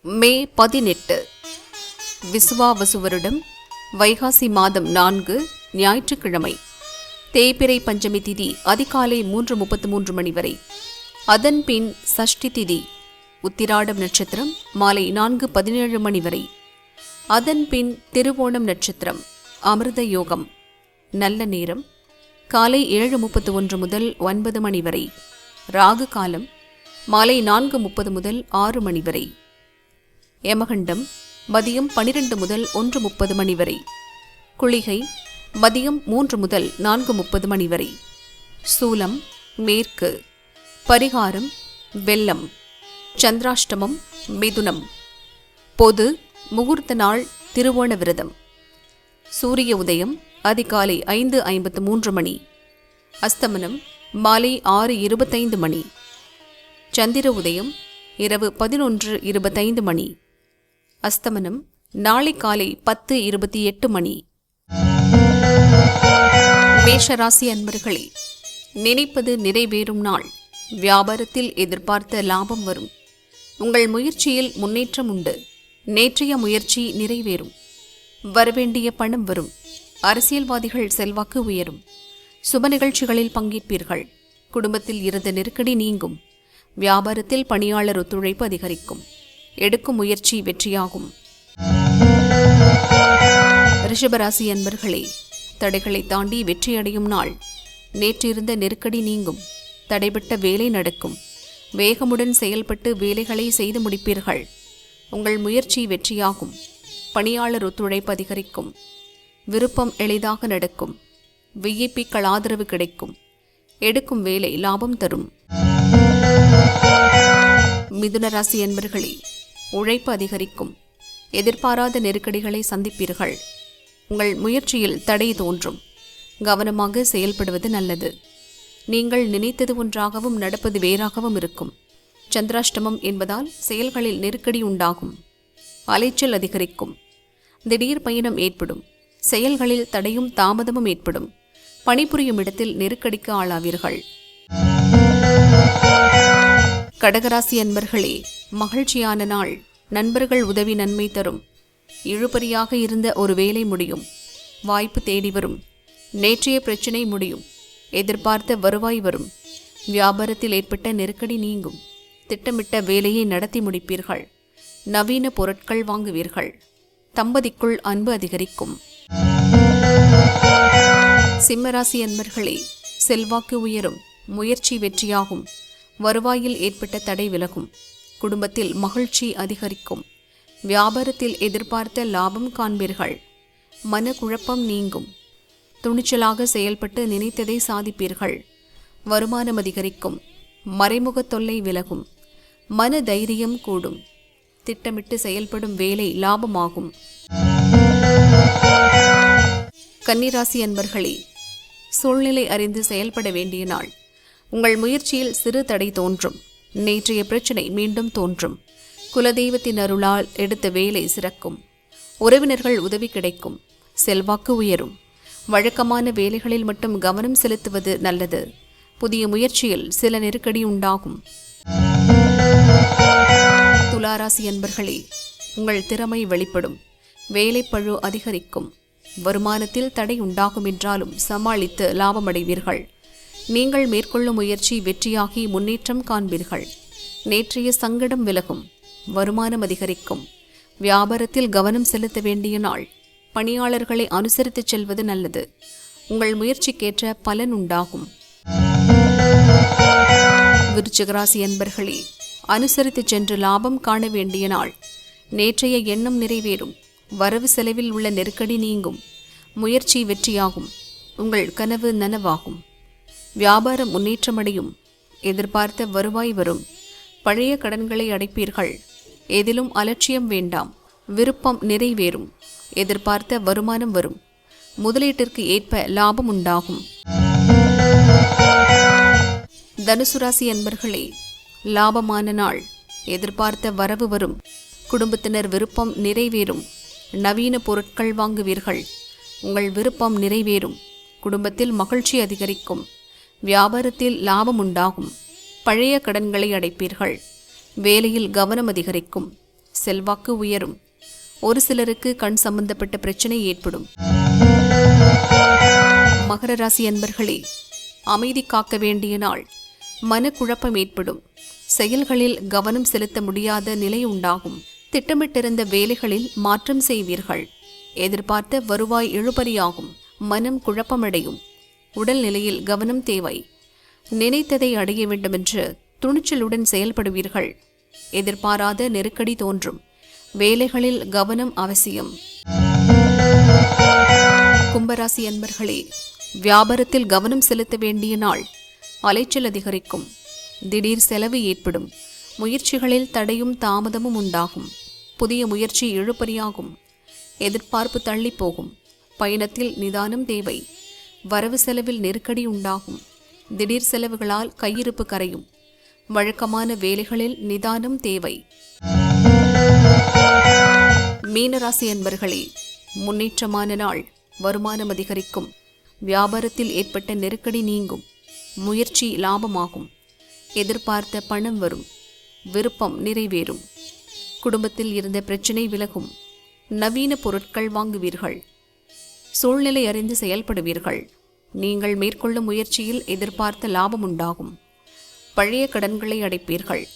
மே 18 விசுவாவசு வருடம் வைகாசி மாதம் 4 ஞாயிற்றுக்கிழமை. தேய்பிறை பஞ்சமி திதி அதிகாலை 3:33 மணி வரை. அதன் பின் சஷ்டி திதி உத்திராடம் நட்சத்திரம் மாலை 4:17 மணி வரை. அதன் பின் திருவோணம் நட்சத்திரம் அமிர்த யோகம். நல்ல நேரம் காலை 7:31 முதல் 9 மணி வரை. ராகு காலம் மாலை 4:30 முதல் 6 மணி வரை. யமகண்டம் மதியம் 12 முதல் 1:30 மணி வரை. குளிகை மதியம் 3 முதல் 4:30 மணி வரை. சூலம் மேற்கு. பரிகாரம் வெள்ளம். சந்திராஷ்டமம் மிதுனம். பொது முகூர்த்த நாள் திருவோண விரதம். சூரிய உதயம் அதிகாலை 5:53 மணி. அஸ்தமனம் மாலை 6:25 மணி. சந்திர உதயம் இரவு 11:25 மணி. அஸ்தமனம் நாளை காலை 10:28 மணி. மேஷராசி அன்பர்களே, நினைப்பது நிறைவேறும் நாள். வியாபாரத்தில் எதிர்பார்த்த லாபம் வரும். உங்கள் முயற்சியில் முன்னேற்றம் உண்டு. நேற்றைய முயற்சி நிறைவேறும். வரவேண்டிய பணம் வரும். அரசியல்வாதிகள் செல்வாக்கு உயரும். சுப நிகழ்ச்சிகளில் பங்கேற்பீர்கள். குடும்பத்தில் இருந்த நெருக்கடி நீங்கும். வியாபாரத்தில் பணியாளர் ஒத்துழைப்பு அதிகரிக்கும். எடுக்கும் முயற்சி வெற்றியாகும். ரிஷபராசி அன்பர்களே, தடைகளை தாண்டி வெற்றியடையும் நாள். நேற்றிருந்த நெருக்கடி நீங்கும். தடைபட்ட வேலை நடக்கும். வேகமுடன் செயல்பட்டு வேலைகளை செய்து முடிப்பீர்கள். உங்கள் முயற்சி வெற்றியாகும். பணியாளர் ஒத்துழைப்பு அதிகரிக்கும். விருப்பம் எளிதாக நடக்கும். விஐபிக்கள் ஆதரவு கிடைக்கும். எடுக்கும் வேலை லாபம் தரும். மிதுன ராசி அன்பர்களே, உழைப்பு அதிகரிக்கும். எதிர்பாராத நெருக்கடிகளை சந்திப்பீர்கள். உங்கள் முயற்சியில் தடை தோன்றும். கவனமாக செயல்படுவது நல்லது. நீங்கள் நினைத்தது ஒன்றாகவும் நடப்பது வேறாகவும் இருக்கும். சந்திராஷ்டமம் என்பதால் செயல்களில் நெருக்கடி உண்டாகும். அலைச்சல் அதிகரிக்கும். திடீர் பயணம் ஏற்படும். செயல்களில் தடையும் தாமதமும் ஏற்படும். பணிபுரியும் இடத்தில் நெருக்கடிக்கு ஆளாவீர்கள். கடகராசி அன்பர்களே, மகிழ்ச்சியான நாள். நண்பர்கள் உதவி நன்மை தரும். இழுபறியாக இருந்த ஒரு வேலை முடியும். வாய்ப்பு தேடி வரும். நேற்றைய பிரச்சினை முடியும். எதிர்பார்த்த வருவாய் வரும். வியாபாரத்தில் ஏற்பட்ட நெருக்கடி நீங்கும். திட்டமிட்ட வேலையை நடத்தி முடிப்பீர்கள். நவீன பொருட்கள் வாங்குவீர்கள். தம்பதிக்குள் அன்பு அதிகரிக்கும். சிம்மராசி அன்பர்களே, செல்வாக்கு உயரும். முயற்சி வெற்றியாகும். வருவாயில் ஏற்பட்ட தடை விலகும். குடும்பத்தில் மகிழ்ச்சி அதிகரிக்கும். வியாபாரத்தில் எதிர்பார்த்த லாபம் காண்பீர்கள். மனக்குழப்பம் நீங்கும். துணிச்சலாக செயல்பட்டு நினைத்ததை சாதிப்பீர்கள். வருமானம் அதிகரிக்கும். மறைமுக தொல்லை விலகும். மன தைரியம் கூடும். திட்டமிட்டு செயல்படும் வேலை லாபமாகும். கன்னிராசி அன்பர்களே, சூழ்நிலை அறிந்து செயல்பட வேண்டிய நாள். உங்கள் முயற்சியில் சிறு தடை தோன்றும். நேற்றைய பிரச்சினை மீண்டும் தோன்றும். குலதெய்வத்தின் அருளால் எடுத்த வேலை சிறக்கும். உறவினர்கள் உதவி கிடைக்கும். செல்வாக்கு உயரும். வழக்கமான வேலைகளில் மட்டும் கவனம் செலுத்துவது நல்லது. புதிய முயற்சியில் சில நெருக்கடி உண்டாகும். துளாராசி அன்பர்களே, உங்கள் திறமை வெளிப்படும். வேலைப்பழு அதிகரிக்கும். வருமானத்தில் தடை உண்டாகும் என்றாலும் சமாளித்து லாபமடைவீர்கள். நீங்கள் மேற்கொள்ளும் முயற்சி வெற்றியாகி முன்னேற்றம் காண்பீர்கள். நேற்றைய சங்கடம் விலகும். வருமானம் அதிகரிக்கும். வியாபாரத்தில் கவனம் செலுத்த வேண்டிய நாள். பணியாளர்களை அனுசரித்துச் செல்வது நல்லது. உங்கள் முயற்சிக்கேற்ற பலன் உண்டாகும். விருச்சிகராசி அன்பர்களே, அனுசரித்துச் சென்று லாபம் காண வேண்டிய நாள். நேற்றைய எண்ணம் நிறைவேறும். வரவு செலவில் உள்ள நெருக்கடி நீங்கும். முயற்சி வெற்றியாகும். உங்கள் கனவு நனவாகும். வியாபாரம் முன்னேற்றமடையும். எதிர்பார்த்த வருவாய் வரும். பழைய கடன்களை அடைப்பீர்கள். எதிலும் அலட்சியம் வேண்டாம். விருப்பம் நிறைவேறும். எதிர்பார்த்த வருமானம் வரும். முதலீட்டிற்கு ஏற்ப லாபம் உண்டாகும். தனுசு ராசி அன்பர்களே, லாபமான நாள். எதிர்பார்த்த வரவு வரும். குடும்பத்தினர் விருப்பம் நிறைவேறும். நவீன பொருட்கள் வாங்குவீர்கள். உங்கள் விருப்பம் நிறைவேறும். குடும்பத்தில் மகிழ்ச்சி அதிகரிக்கும். வியாபாரத்தில் லாபம் உண்டாகும். பழைய கடன்களை அடைப்பீர்கள். வேலையில் கவனம் அதிகரிக்கும். செல்வாக்கு உயரும். ஒரு சிலருக்கு கண் சம்பந்தப்பட்ட பிரச்சனை ஏற்படும். மகர ராசி அன்பர்களே, அமைதி காக்க வேண்டிய நாள். மனக்குழப்பம் ஏற்படும். செயல்களில் கவனம் செலுத்த முடியாத நிலை உண்டாகும். திட்டமிட்டிருந்த வேலைகளில் மாற்றம் செய்வீர்கள். எதிர்பார்த்த வருவாய் இழுபறியாகும். மனம் குழப்பமடையும். உடல் நிலையில் கவனம் தேவை. நினைத்ததை அடைய வேண்டுமென்று துணிச்சலுடன் செயல்படுவீர்கள். எதிர்பாராத நெருக்கடி தோன்றும். வேலைகளில் கவனம் அவசியம். கும்பராசி அன்பர்களே, வியாபாரத்தில் கவனம் செலுத்த வேண்டிய நாள். அலைச்சல் அதிகரிக்கும். திடீர் செலவு ஏற்படும். முயற்சிகளில் தடையும் தாமதமும் உண்டாகும். புதிய முயற்சி இழுபறியாகும். எதிர்பார்ப்பு தள்ளி போகும். பயணத்தில் நிதானம் தேவை. வரவு செலவில் நெருக்கடி உண்டாகும். திடீர் செலவுகளால் கையிருப்பு கரையும். வழக்கமான வேலைகளில் நிதானம் தேவை. மீனராசி அன்பர்களே, முன்னேற்றமான நாள். வருமானம் அதிகரிக்கும். வியாபாரத்தில் ஏற்பட்ட நெருக்கடி நீங்கும். முயற்சி லாபமாகும். எதிர்பார்த்த பணம் வரும். விருப்பம் நிறைவேறும். குடும்பத்தில் இருந்த பிரச்சினை விலகும். நவீன பொருட்கள் வாங்குவீர்கள். சூழ்நிலை அறிந்து செயல்படுவீர்கள். நீங்கள் மேற்கொள்ளும் முயற்சியில் எதிர்பார்த்த லாபம் உண்டாகும். பழைய கடன்களை அடைப்பீர்கள்.